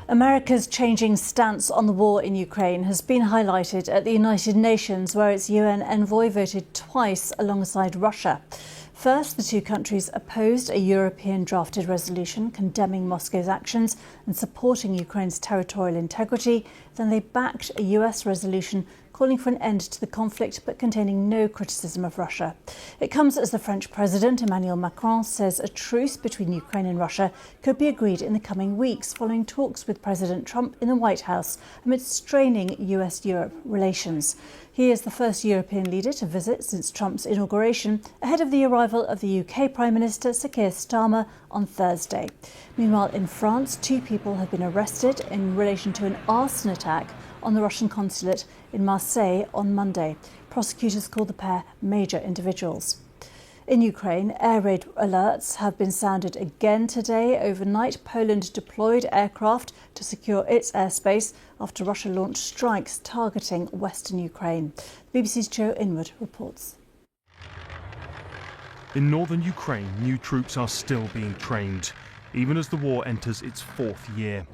America's changing stance on the war in Ukraine has been highlighted at the United Nations, where its UN envoy voted twice alongside Russia. First, the two countries opposed a European drafted resolution condemning Moscow's actions and supporting Ukraine's territorial integrity. Then they backed a US resolution calling for an end to the conflict but containing no criticism of Russia. It comes as the French President Emmanuel Macron says a truce between Ukraine and Russia could be agreed in the coming weeks, following talks with President Trump in the White House amidst straining US-Europe relations. He is the first European leader to visit since Trump's inauguration, ahead of the arrival of the UK Prime Minister Sir Keir Starmer on Thursday. Meanwhile, in France, two people have been arrested in relation to an arson attack on the Russian consulate in Marseille on Monday. Prosecutors called the pair major individuals. In Ukraine, air raid alerts have been sounded again today. Overnight, Poland deployed aircraft to secure its airspace after Russia launched strikes targeting western Ukraine. The BBC's Joe Inwood reports. In northern Ukraine, new troops are still being trained, even as the war enters its fourth year.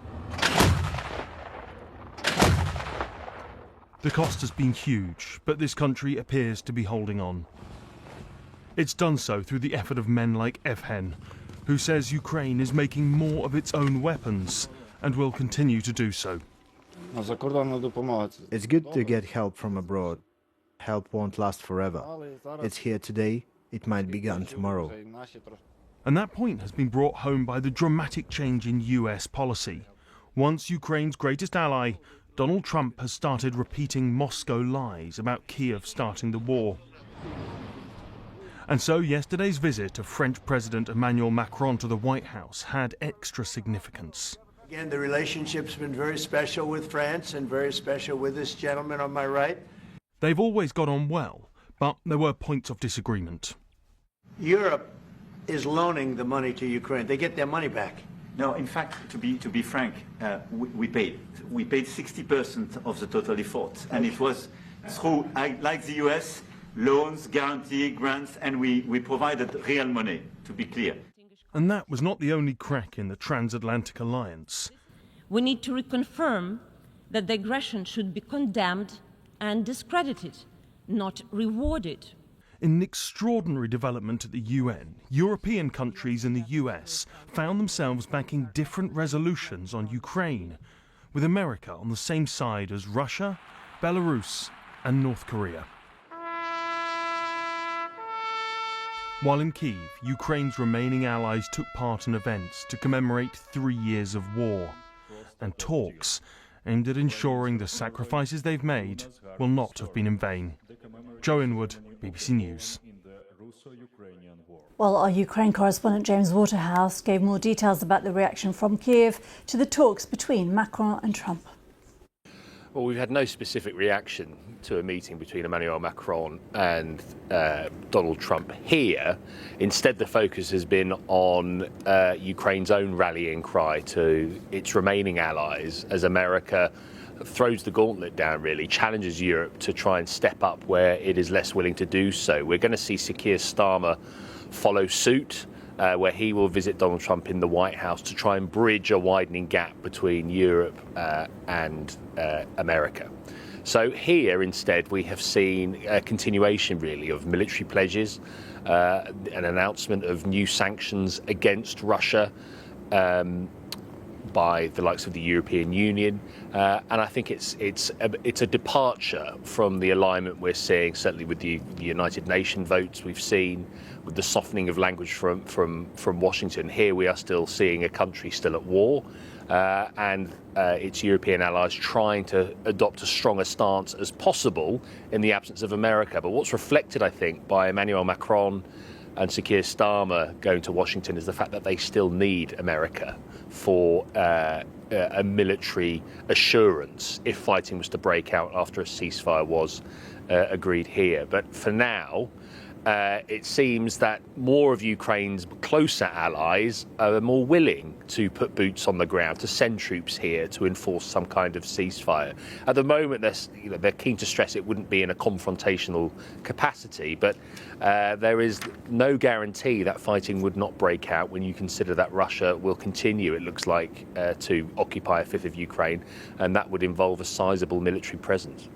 The cost has been huge, but this country appears to be holding on. It's done so through the effort of men like Evhen, who says Ukraine is making more of its own weapons and will continue to do so. It's good to get help from abroad. Help won't last forever. It's here today, it might be gone tomorrow. And that point has been brought home by the dramatic change in US policy. Once Ukraine's greatest ally, Donald Trump has started repeating Moscow lies about Kiev starting the war. And so yesterday's visit of French President Emmanuel Macron to the White House had extra significance. Again, the relationship's been very special with France and very special with this gentleman on my right. They've always got on well, but there were points of disagreement. Europe is loaning the money to Ukraine. They get their money back. No, in fact, to be frank, we paid 60% of the total effort, and it was through, like the US, loans, guarantee, grants, and we provided real money, to be clear. And that was not the only crack in the transatlantic alliance. We need to reconfirm that the aggression should be condemned and discredited, not rewarded. In an extraordinary development at the UN, European countries and the US found themselves backing different resolutions on Ukraine, with America on the same side as Russia, Belarus and North Korea. While in Kyiv, Ukraine's remaining allies took part in events to commemorate 3 years of war and talks aimed at ensuring the sacrifices they've made will not have been in vain. Joe Inwood, BBC News. Well, our Ukraine correspondent James Waterhouse gave more details about the reaction from Kiev to the talks between Macron and Trump. Well, we've had no specific reaction to a meeting between Emmanuel Macron and Donald Trump here. Instead, the focus has been on Ukraine's own rallying cry to its remaining allies as America throws the gauntlet down, really, challenges Europe to try and step up where it is less willing to do so. We're going to see Sir Keir Starmer follow suit, where he will visit Donald Trump in the White House to try and bridge a widening gap between Europe and America. So here, instead, we have seen a continuation, really, of military pledges, an announcement of new sanctions against Russia by the likes of the European Union, and I think it's a departure from the alignment we're seeing, certainly with the United Nations votes we've seen, with the softening of language from Washington. Here we are still seeing a country still at war, and its European allies trying to adopt a stronger stance as possible in the absence of America. But what's reflected, I think, by Emmanuel Macron and Sir Keir Starmer going to Washington is the fact that they still need America for a military assurance if fighting was to break out after a ceasefire was agreed here. But for now, it seems that more of Ukraine's closer allies are more willing to put boots on the ground, to send troops here to enforce some kind of ceasefire. At the moment, they're keen to stress it wouldn't be in a confrontational capacity, but there is no guarantee that fighting would not break out when you consider that Russia will continue, it looks like, to occupy a fifth of Ukraine, and that would involve a sizable military presence.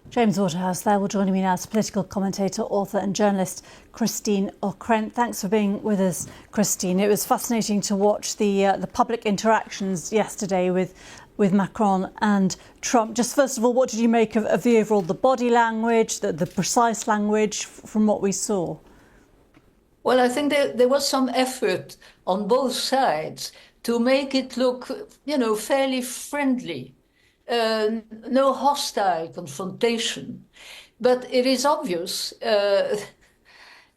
James Waterhouse there. Well, joining me now is political commentator, author and journalist Christine Ockrent. Thanks for being with us, Christine. It was fascinating to watch the public interactions yesterday with Macron and Trump. Just first of all, what did you make of the overall, the body language, the precise language from what we saw? Well, I think there was some effort on both sides to make it look, fairly friendly. No hostile confrontation. But it is obvious that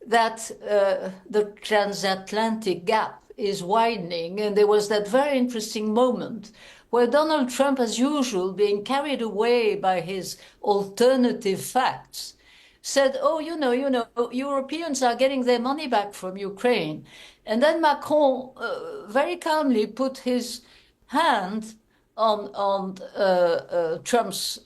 the transatlantic gap is widening. And there was that very interesting moment where Donald Trump, as usual, being carried away by his alternative facts, said, oh, Europeans are getting their money back from Ukraine. And then Macron very calmly put his hand on Trump's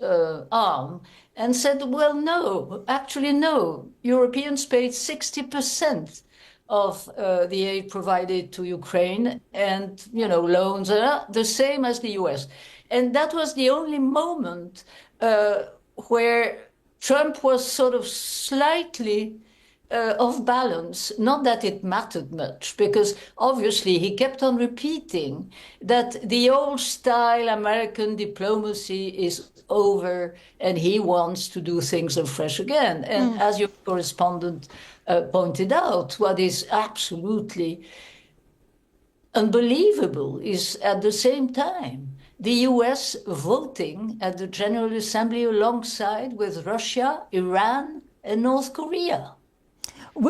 arm and said, well, no, actually, no. Europeans paid 60% of the aid provided to Ukraine, and, loans are the same as the US. And that was the only moment where Trump was sort of slightly off balance. Not that it mattered much, because obviously he kept on repeating that the old style American diplomacy is over and he wants to do things afresh again. And as your correspondent pointed out, what is absolutely unbelievable is at the same time the US voting at the General Assembly alongside with Russia, Iran, and North Korea.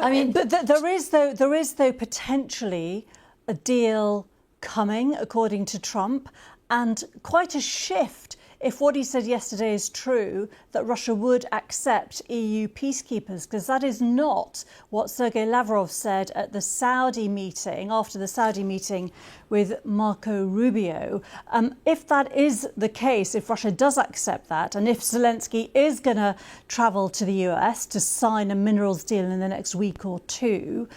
I mean, but there is though potentially a deal coming, according to Trump, and quite a shift if what he said yesterday is true, that Russia would accept EU peacekeepers, because that is not what Sergei Lavrov said at the Saudi meeting, after the Saudi meeting with Marco Rubio. If that is the case, if Russia does accept that, and if Zelensky is going to travel to the US to sign a minerals deal in the next week or two,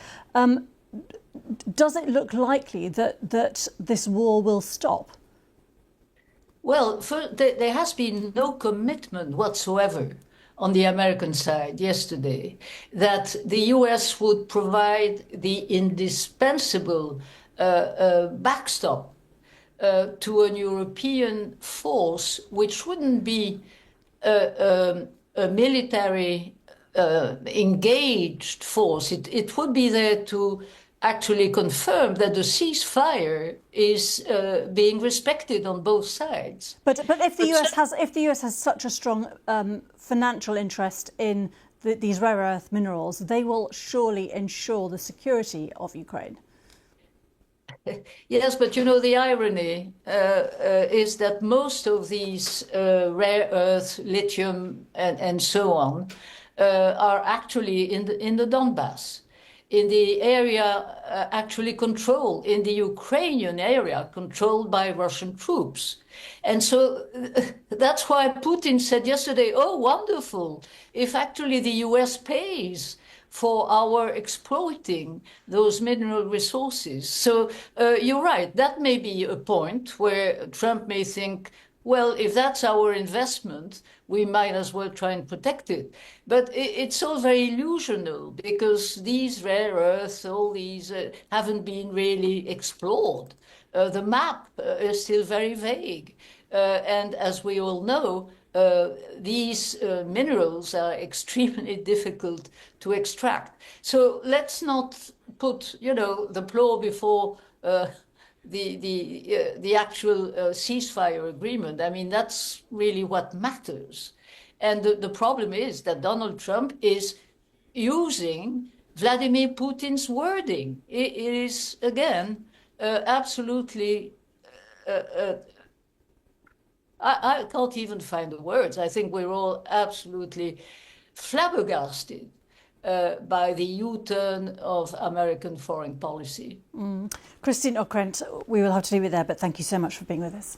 does it look likely that this war will stop? Well, there has been no commitment whatsoever on the American side yesterday that the US would provide the indispensable backstop to an European force, which wouldn't be a military engaged force. It would be there to actually confirm that the ceasefire is being respected on both sides. But if the US has such a strong financial interest in these rare earth minerals, they will surely ensure the security of Ukraine. Yes, but the irony is that most of these rare earth, lithium, and so on are actually in the Donbass, in the area actually controlled, in the Ukrainian area controlled by Russian troops. And so that's why Putin said yesterday, oh, wonderful, if actually the US pays for our exploiting those mineral resources. So you're right, that may be a point where Trump may think, well, if that's our investment, we might as well try and protect it. But it's all very illusional, because these rare earths, all these haven't been really explored. The map is still very vague. And as we all know, these minerals are extremely difficult to extract. So let's not put, the plow before the actual ceasefire agreement. I mean, that's really what matters. And the problem is that Donald Trump is using Vladimir Putin's wording. It is, again, absolutely... I can't even find the words. I think we're all absolutely flabbergasted by the U-turn of American foreign policy. Christine Ockrent, we will have to leave it there, but thank you so much for being with us.